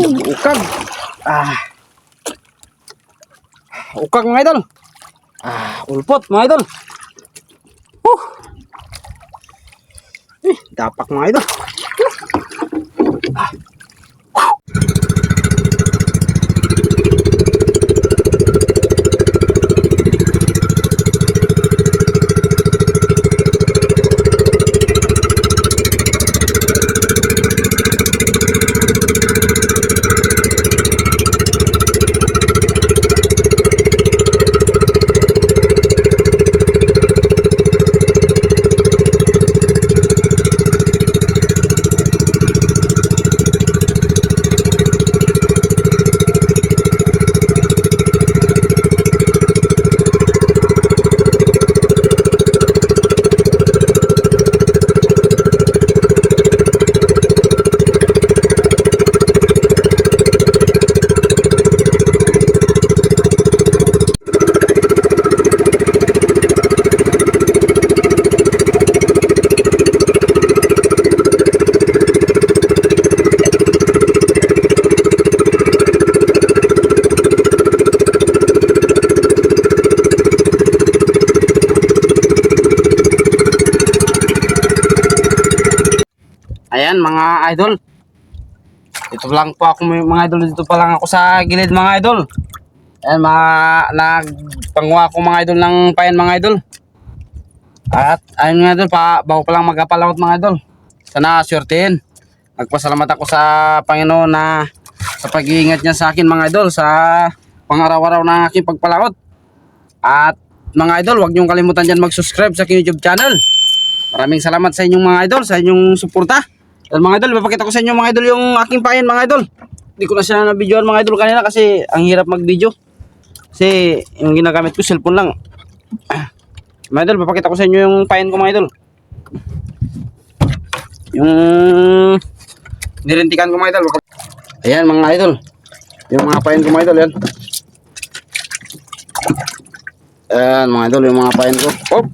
Ukag. Ukag mga idol. Ulpot mga idol. Dapak mga idol. Ayan mga idol. Dito lang po ako mga idol. Dito pa lang ako sa gilid mga idol. Ayan nagpangwa ako mga idol ng payan mga idol. At ayun mga idol, bago pa lang magpalawat mga idol. Sana swertehin. Nagpasalamat ako sa Panginoon na sa pag-iingat niya sa akin mga idol, sa pang-araw-araw ng aking pagpalawat. At mga idol, huwag niyong kalimutan dyan mag-subscribe sa aking YouTube channel. Maraming salamat sa inyong mga idol, sa inyong suporta. At mga idol, papakita ko sa inyo mga idol yung aking payan mga idol. Hindi ko na siya na-videoan mga idol kanina kasi ang hirap mag-video. Kasi yung ginagamit ko cellphone lang. Mga idol, papakita ko sa inyo yung payan ko mga idol. Yung nirintikan ko mga idol. Ayan mga idol. Yung mga payan ko mga idol yan. Ayan mga idol, yung mga payan ko. Oh.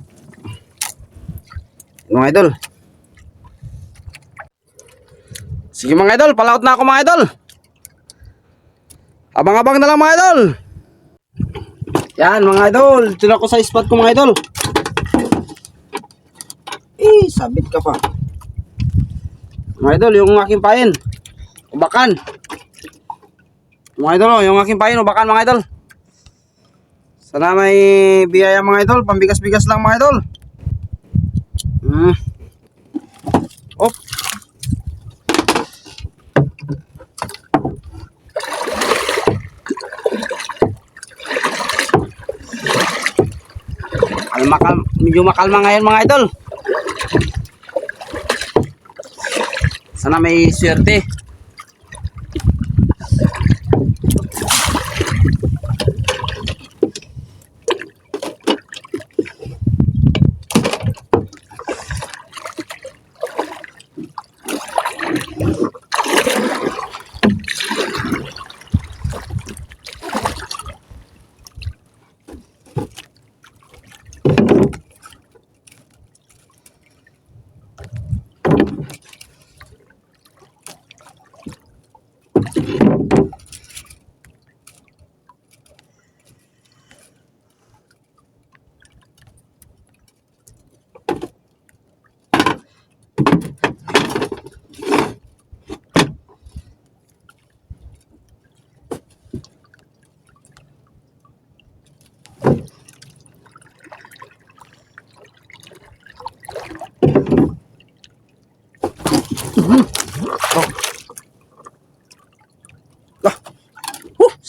Mga idol. Sige mga idol, palaot na ako mga idol. Abang-abang na lang mga idol. Yan mga idol, tira ko sa spot ko mga idol. Sabit ka pa. Mga idol, yung aking pain. Ubakan. Mga idol, yung aking pain, ubakan mga idol. Sana may biyaya mga idol, pambigas-bigas lang mga idol. Op. Medyo makalma ngayon mga idol. Sana may swerte.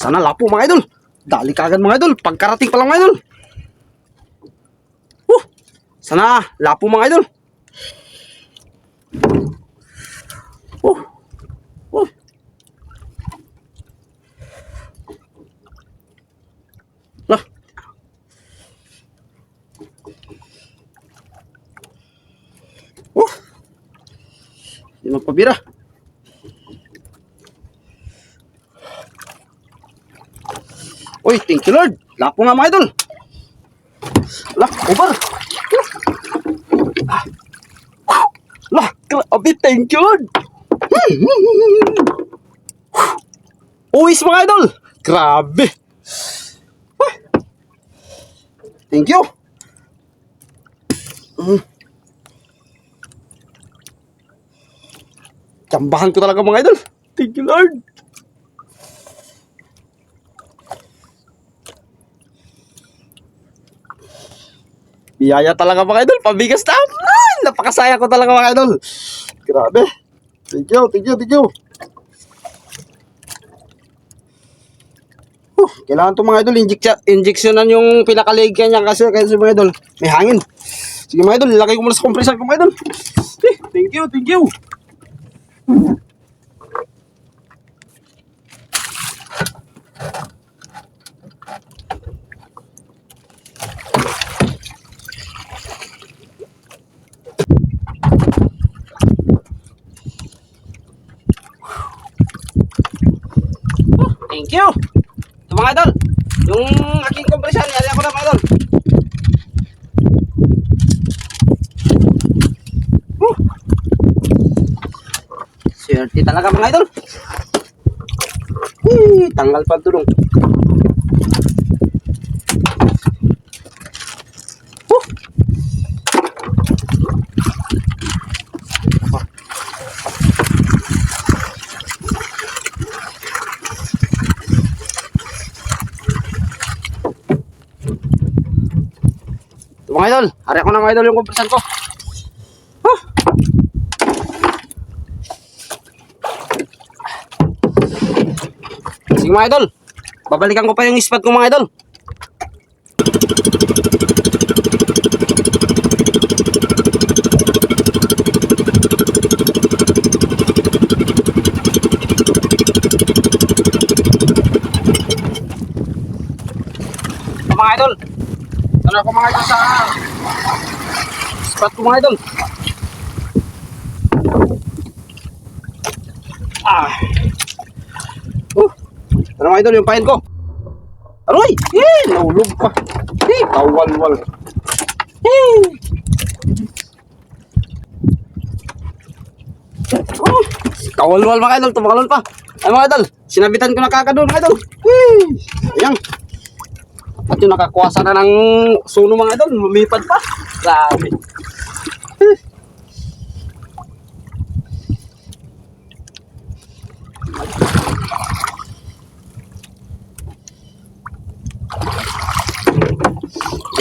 Sana lapo mga idol. Dali kagad mga idol. Pagkarating pa lang mga idol. Sana lapo mga idol. Lah. Di magpabira. Uy, thank you Lord. Lapo nga mga idol. Lah, over. Lah, grabe, thank you Lord. Buwis mga idol. Grabe. Ah. Thank you. Tsambahan ko talaga mga idol. Thank you Lord. Biyaya talaga mga idol. Pabigas na. Ay, napakasaya ko talaga mga idol. Grabe. Thank you, thank you, thank you. Kailangan to mga idol, injeksyonan yung pinakaligyan niya kasi mga idol, may hangin. Sige mga idol, ilagay ko muna sa compressor ko mga idol. Thank you, thank you. Thank you. Ito mga idol, yung aking compressor, yari ako na mga idol. Swerte talaga mga idol. Tanggal pa tulong. Ito mga idol, hari ako na mga idol yung kompresan ko. Sige mga idol, babalikan ko pa yung spot ko mga idol. Ito mga idol, ano ako mga idol sa spot ko mga idol. Ano mga idol yung pain ko? Aroy! Naulog pa. Kawalwal. Kawalwal mga idol, tumakalon pa. Ay mga idol, sinabitan ko na kakadol mga idol. Ayan. At yung nakakuwasa na ng suno mga idol, lumipad pa. Grabe.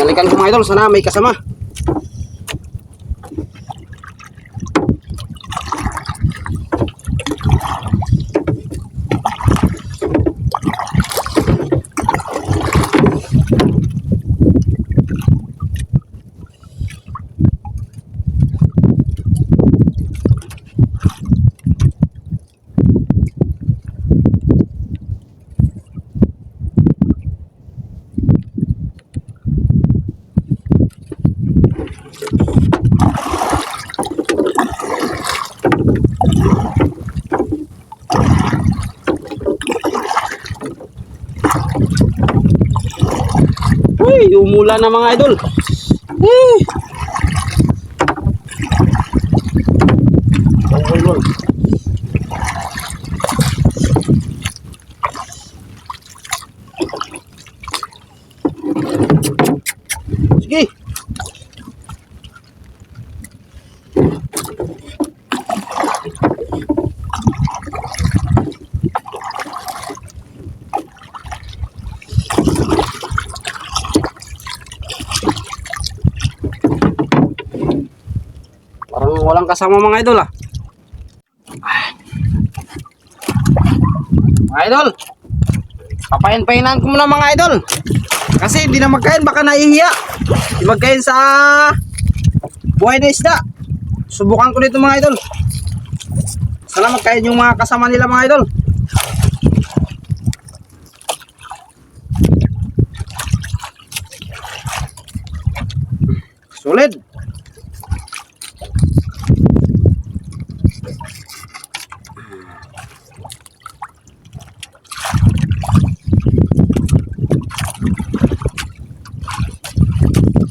Galikan ko mga idol, sana may kasama. Umula na mga idol. Sige. Parang walang kasama mga idol Mga idol, papain-painan ko muna mga idol. Kasi hindi na magkain, baka nahihiya. Hindi magkain sa buhay na isda. Subukan ko dito mga idol. Sana magkain yung mga kasama nila mga idol. Solid.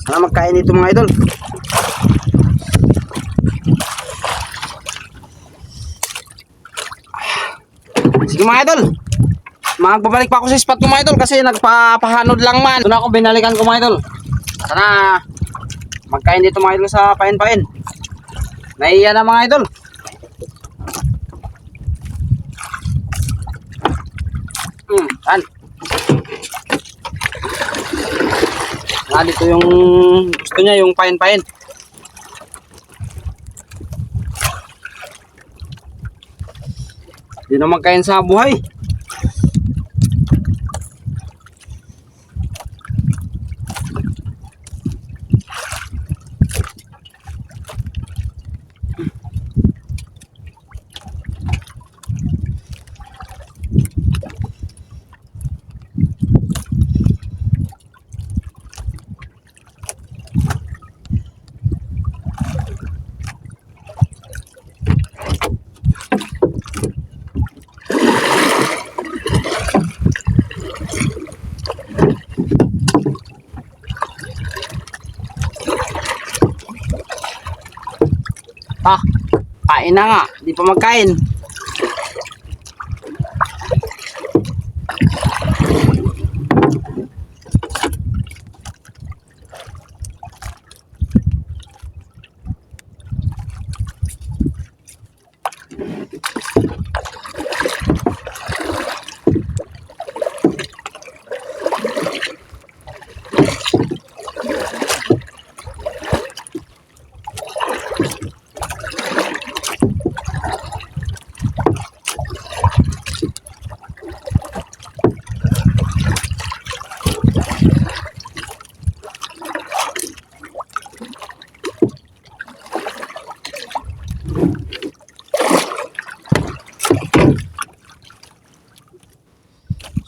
Sana magkain ito mga idol. Sige mga idol, magbabalik pa ako sa spot ko mga idol kasi nagpapahanod lang man. Doon ako binalikan ko mga idol. Sana magkain dito mga idol sa pain-pain. Naiya na mga idol. Kan. Nga dito yung gusto niya yung pain-pain. Di na magkain sa buhay. Kain na nga, di pa magkain.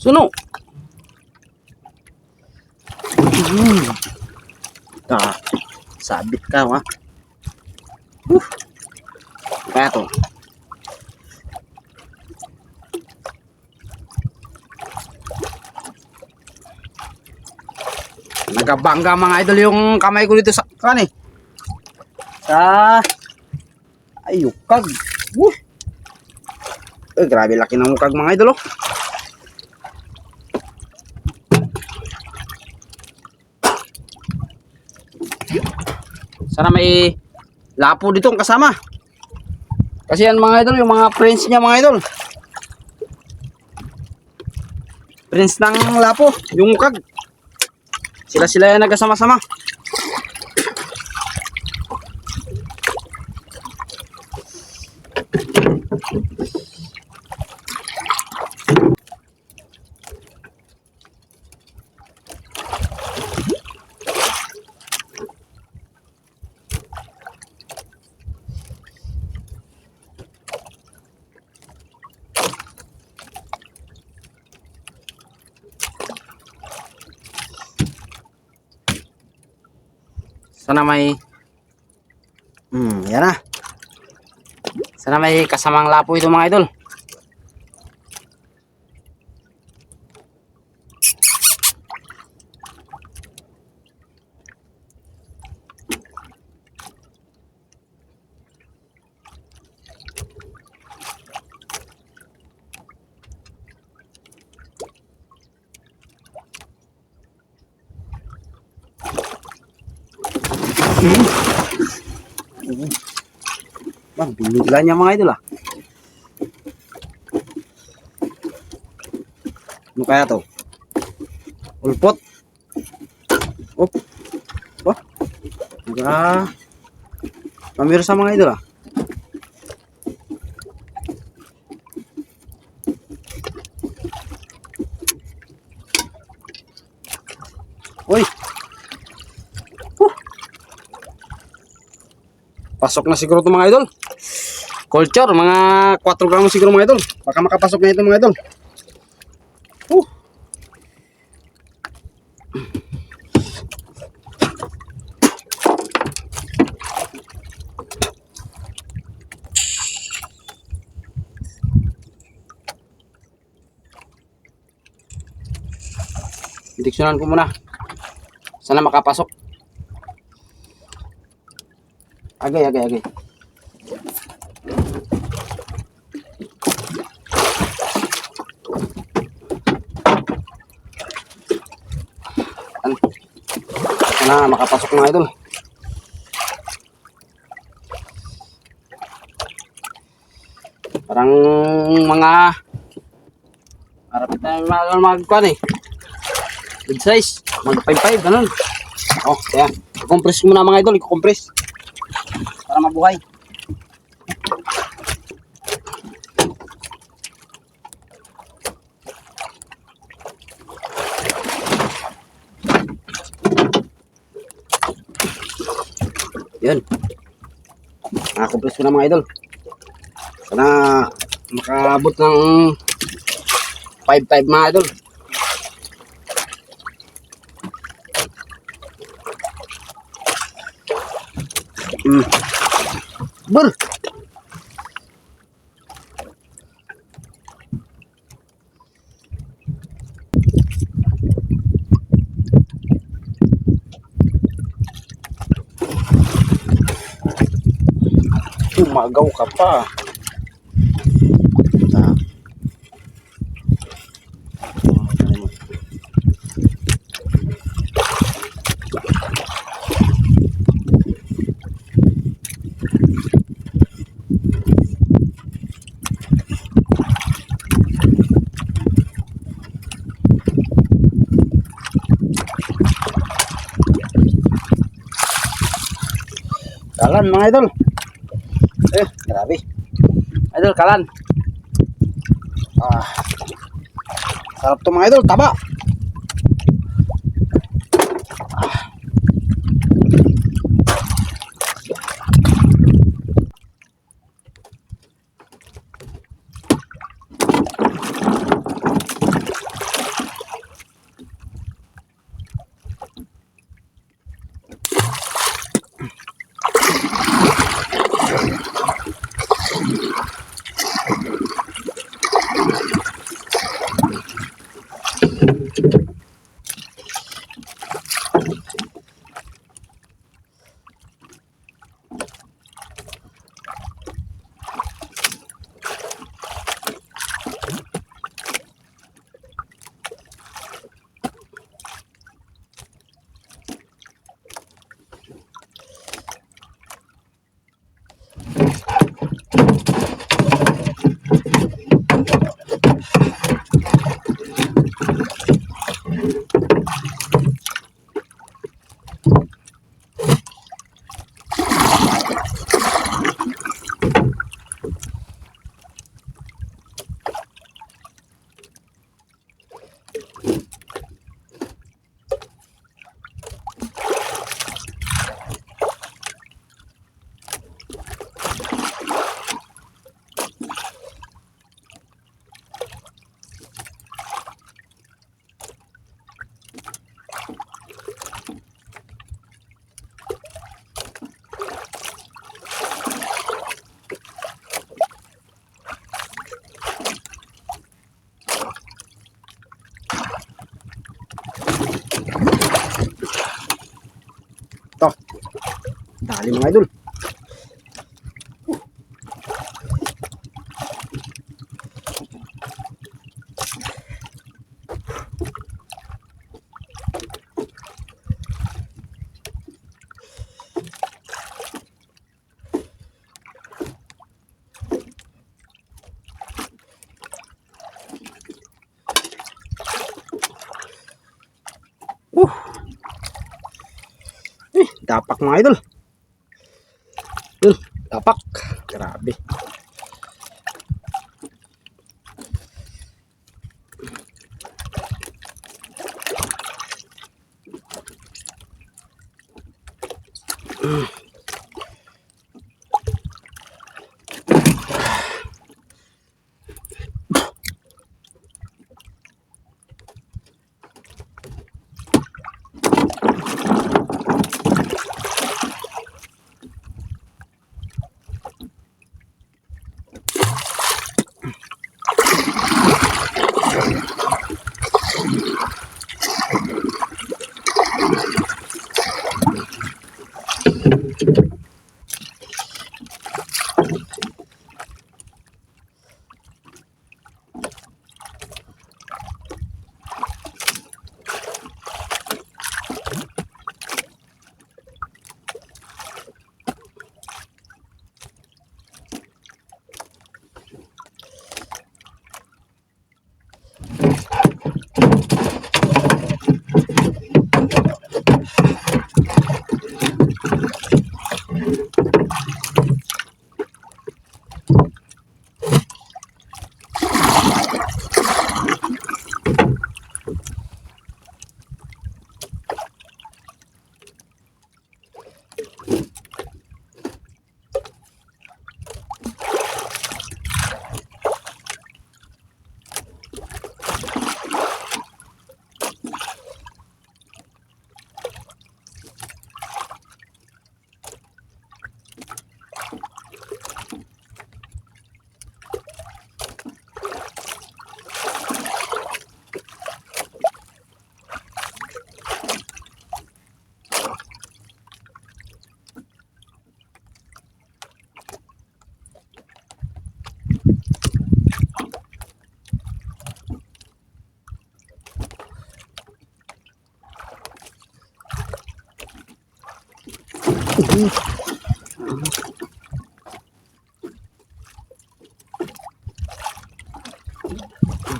Suno. Sabit ka, ha? Kaya to. Nagabangga mga idol yung kamay ko dito sa kan eh. Sa ayukag. Grabe laki ng ukag mga idol, oh. Sana may lapo dito kasama. Kasi yan mga idol, yung mga friends niya mga idol. Friends ng lapo, yung ukag. Sila yan nagkasama-sama. Sana may yan na. Sana may kasamang lapo ito mga idol. Bang, binigla niya mga idol, ah. Ano kaya to? Ulpot. Oh. Wah. Mamiro sa mga idol, ah. Uy. Pasok na siguro ito mga idol. Culture, mga 4 gramo siguro mga idol. Baka makapasok na ito mga idol. Diksyonan ko muna. Sana makapasok. Agay. Sana makapasok mga idol. Parang mga harap na magkuhan eh. Big size. Mag 5-5 ganun. Oh, yan. I-compress ko muna mga idol. I-compress. Para mabuhay. Yun. Nakakompress ko na mga idol. Sana makaabot ng 5-5 mga idol. Bur! Umagaw ka pa. Kalan mga idol. Grabe. Idol, kalan. Sarap to mga idol, taba. To. Dali mga idol. Dapak mga idol. Dapak. Grabe.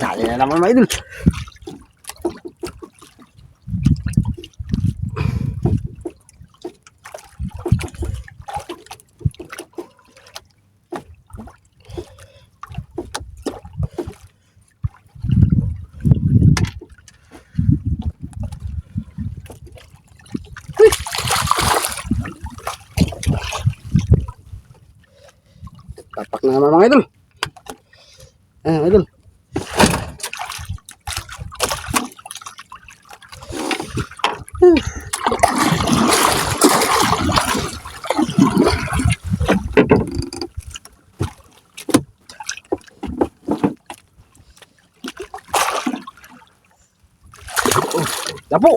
Dali na naman mga idol. Tapak na naman mga idol. Ayan idol. Dapo.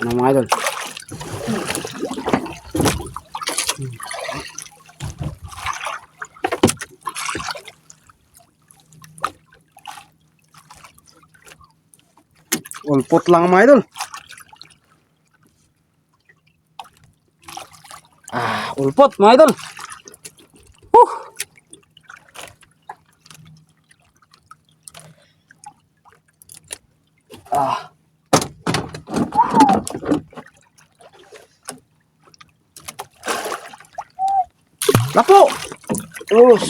Ano mga idol? Ulpot lang mga idol. Ulpot mga idol. Lapo. Terus.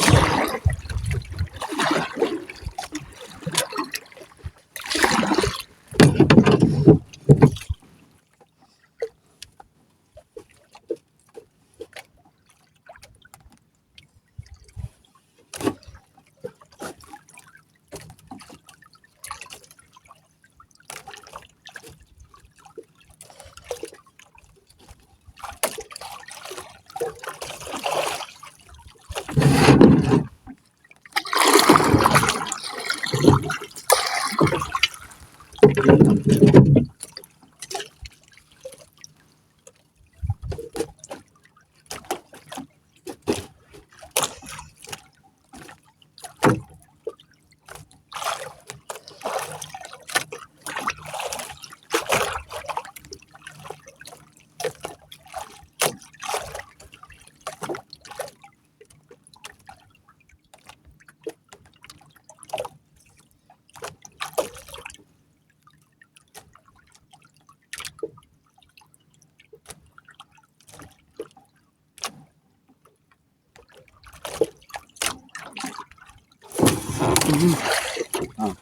Ah.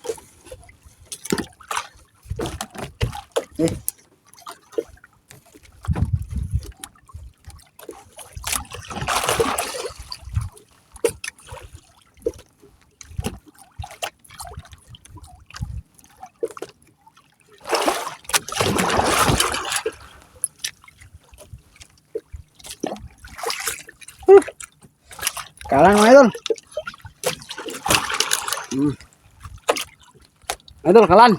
Eh. Kalan mga idol. Idol, kalan.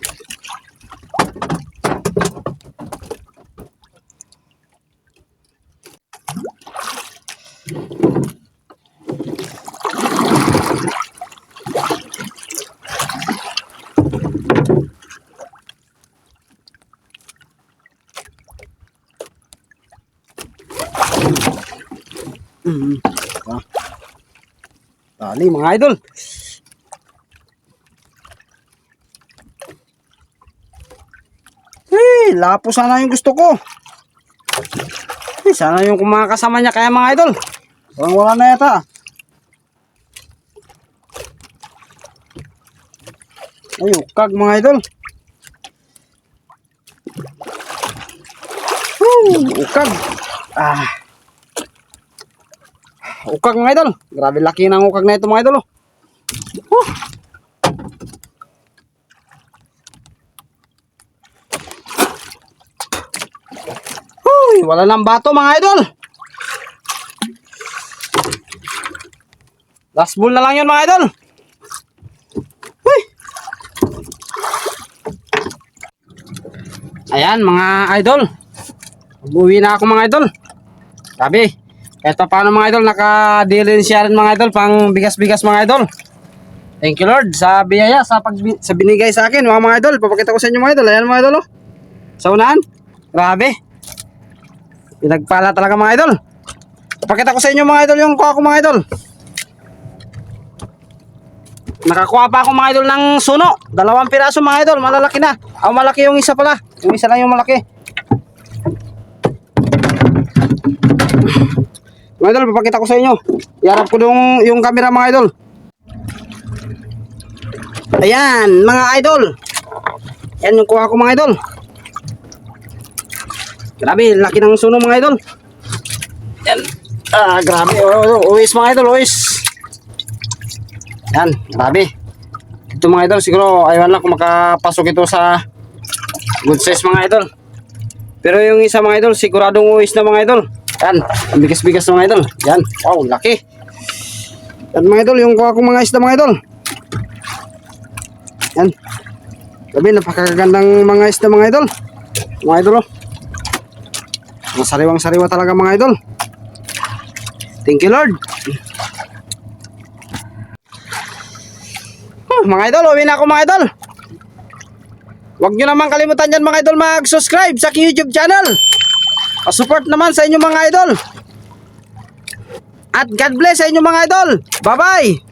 Dali mga idol. Lapo sana yung gusto ko. Sana yung kumakasama niya kaya mga idol. Parang wala na yata. Ay, ukag mga idol. Ukag. Ukag mga idol. Grabe laki ng ukag na ito mga idol. Wala nang bato mga idol. Last ball na lang yun mga idol. Ayan mga idol. Uwi na ako mga idol. Sabi, kahit pa paano mga idol, naka-deal siya rin mga idol, pang bigas-bigas mga idol. Thank you Lord sa biyaya, sa binigay sa akin mga idol. Papakita ko sa inyo mga idol. Ayan mga idol oh. Sa unahan. Grabe. Pinagpala talaga mga idol. Papakita ko sa inyo mga idol yung kuha ko mga idol. Nakakuha pa ako mga idol ng suno. 2 piraso mga idol, malalaki na. Malaki yung isa pala. Yung isa lang yung malaki. Mga idol, papakita ko sa inyo. Iharap ko yung camera mga idol. Ayan mga idol. Yan yung kuha ko mga idol. Grabe, laki ng suno mga idol. Yan. Grabe. Uwis mga idol, uwis. Yan, grabe. Ito mga idol, siguro aywan lang kung makapasok ito sa good size mga idol. Pero yung isa mga idol, siguradong uwis na mga idol. Yan, ang bigas-bigas na mga idol. Yan, wow, laki. Yan mga idol, yung kuha kong mga isda mga idol. Yan. Grabe, napakagandang mga isda mga idol. Mga idol oh. Masariwang-sariwa talaga mga idol. Thank you Lord. Mga idol, uwi na ako mga idol. Huwag nyo naman kalimutan dyan mga idol mag-subscribe sa aking YouTube channel. Support naman sa inyo mga idol. At God bless sa inyo mga idol. Bye bye.